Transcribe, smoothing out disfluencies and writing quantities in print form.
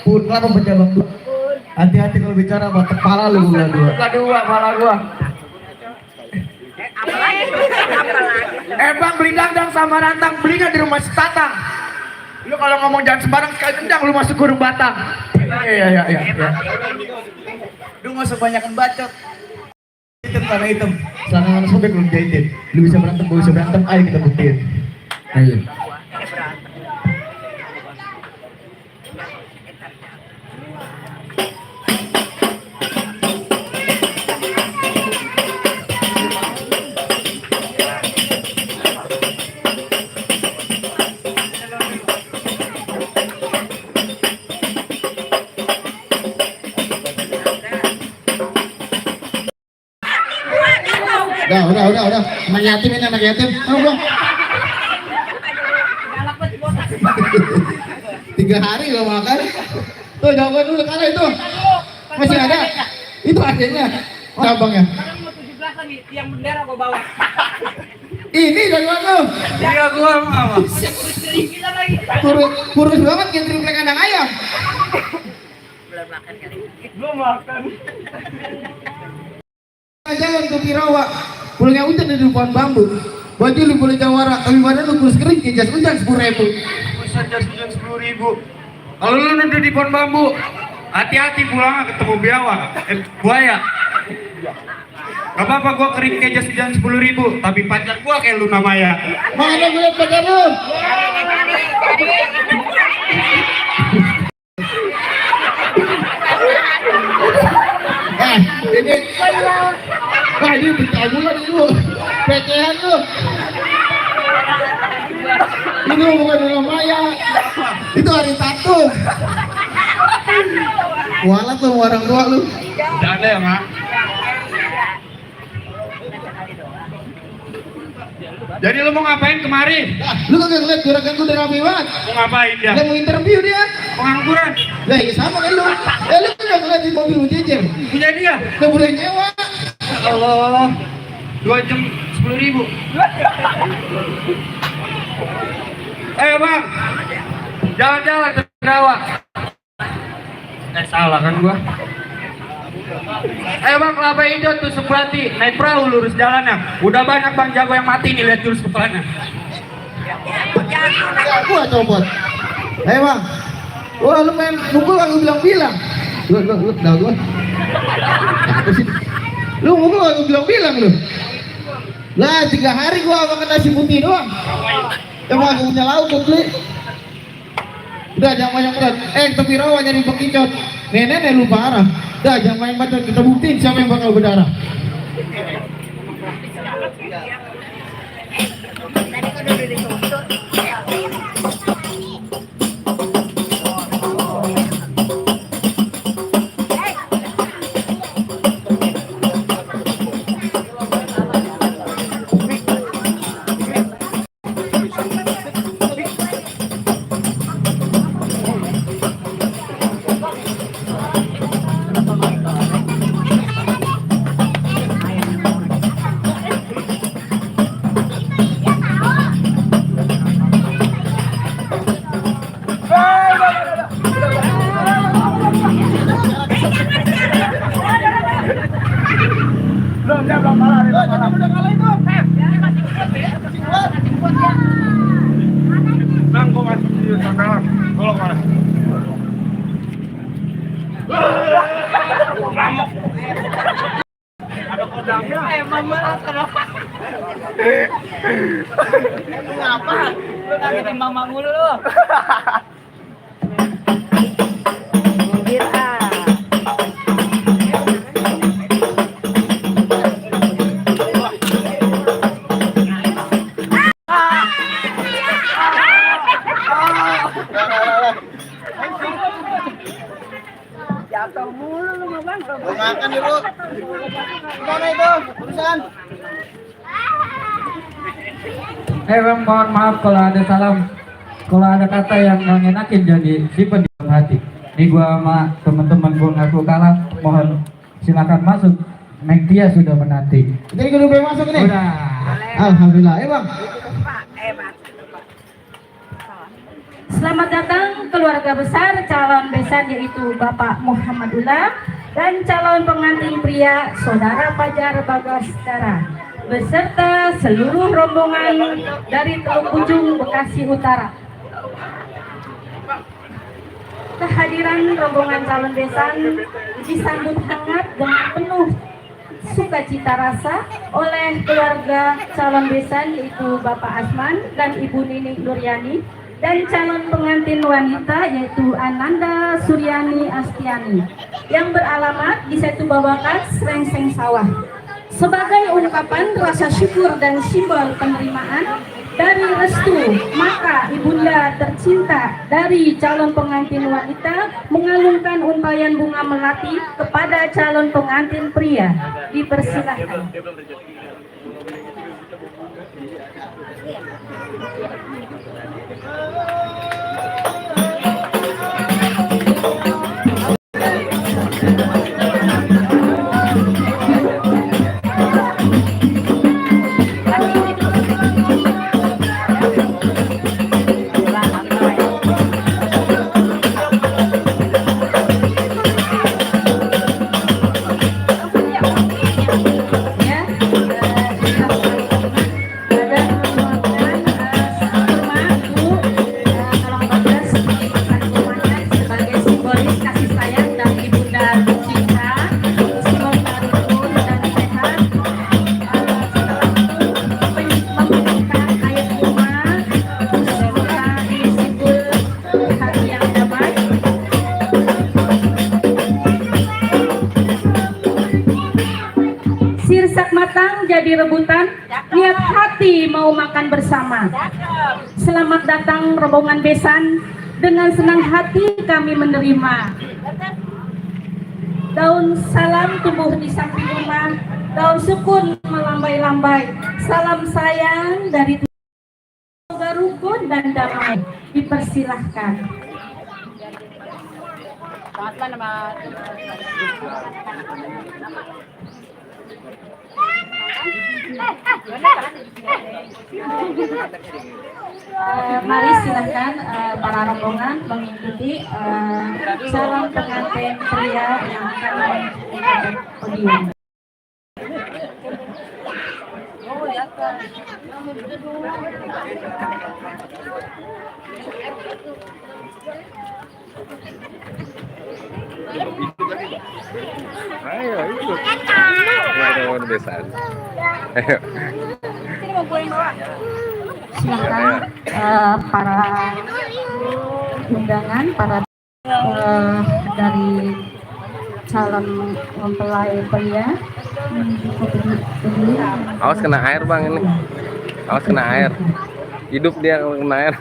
Pun kenapa pejabat tuh? Hati-hati kalau bicara buat kepala lu gua dua. Kepala gua. Bang beli dangdang sama rantang belinya di rumah si Tatang. Lu kalau ngomong jangan sembarang sekali tendang lu masuk kurung batang. Iya. Lu nggak usah banyakan bacot. Hitam tanah hitam. Selama sobek belum jahitin. Lu bisa berantem, gua bisa berantem. Ayo kita buktiin. Ayo. Udah. Anak yatim ini anak yatim. Ayo bang. 3 hari gak makan. Tuh jawaban dulu kalah itu. Masih ada. Itu adanya. Cabangnya. Mau 17-an nih, tiang bendera gua bawa. Ini jawaban lu. Iya gua mau. Gila lagi. Kurus banget kayak triplek kandang ayam. Belum makan kali. Belum makan. Jalan ke Pirawa. Pulangnya hujan di pohon bambu. Baju lu boleh jawara, tapi badan lu kurus kering kayak jas hujan 10.000. Buset jas hujan 10.000. Kalau lu nuduh di pohon bambu, hati-hati pulangnya ketemu buaya. Gak apa-apa gua kering kayak jas hujan 10.000, tapi pacar gua kayak Luna Maya. Mana gue liat pacar lu? Ini wah ini bertabulan lu, pecehan lu. Ini bukan Luna Maya, itu hari tato. Walat lu orang tua lu. Udah ada ya mak? Jadi lu mau ngapain kemari? Lu kagak ngeliat juragan gue udah rapi banget. Mau ngapain dia? Dia mau interview dia. Pengangguran? Lah ya sama kan lu. Lu kagak ngeliat di mobil lu jejer. Punya dia? Udah boleh nyewa. Allah, 2 jam 10.000. Bang, jalan-jalan ke Jawa. Salah kan gua. Bang, Kelapa Hijau tuh Subrati, naik perahu lurus jalannya. Udah banyak bang jago yang mati nih, lihat jurus kepalanya. Gua copot. Bang. Wah lu main mukul aku bilang-bilang. Lu tahu gua. Apa sih? Lu mukul aku bilang-bilang lu. Lah 3 hari gua makan nasi putih doang. Emang aku punya lauk tuh beli. Udah jangan banyak berat. Tapi rawa nyari bekicot. Nenek lu parah. Udah jangan main bacot, kita buktiin siapa yang bakal berdarah. Tadi kan udah dituntut. Belum kalah itu. Bang, gua masih di sana. Tolong mana? Ada kodamnya. Mama kenapa? Kenapa? Lu kagetin mama mulu lu. Jatuh mulu lu mah bang. Makan dulu. Gimana itu? Urusan. Bang, mohon maaf kalau ada salam, kalau ada kata yang mengenakin jadi simpen di dalam hati. Ini gua sama teman-teman gua ngaku kalah, mohon silakan masuk. Neng Tia sudah menanti. Jadi gue udah masuk nih. Udah. Alhamdulillah. Bang. Pak, Pak. Selamat datang keluarga besar calon besan yaitu Bapak Muhammad Ulam dan calon pengantin pria Saudara Fajar Bagasdara beserta seluruh rombongan dari Teluk Ujung Bekasi Utara. Kehadiran rombongan calon besan disambut hangat dengan penuh sukacita rasa oleh keluarga calon besan yaitu Bapak Asman dan Ibu Nining Nuryani dan calon pengantin wanita yaitu Ananda Suryani Astiani yang beralamat di Setu Babakan, Srengseng Sawah. Sebagai ungkapan rasa syukur dan simbol penerimaan dari restu, maka ibunda tercinta dari calon pengantin wanita mengalungkan untayan bunga melati kepada calon pengantin pria. Dipersilahkan. Jadi rebutan, niat hati mau makan bersama. Selamat datang rombongan besan, dengan senang hati kami menerima. Daun salam tumbuh di samping rumah, daun sukun melambai-lambai. Salam sayang dari semoga rukun dan damai. Dipersilahkan. Mari silahkan para rombongan mengikuti calon pengantin pria yang akan mengikuti podium. Ayo ikut. Ayo besan. Ayo. Silakan para undangan, para dari calon mempelai pria. Awas kena air bang ini. Awas kena air. Hidup dia kena air.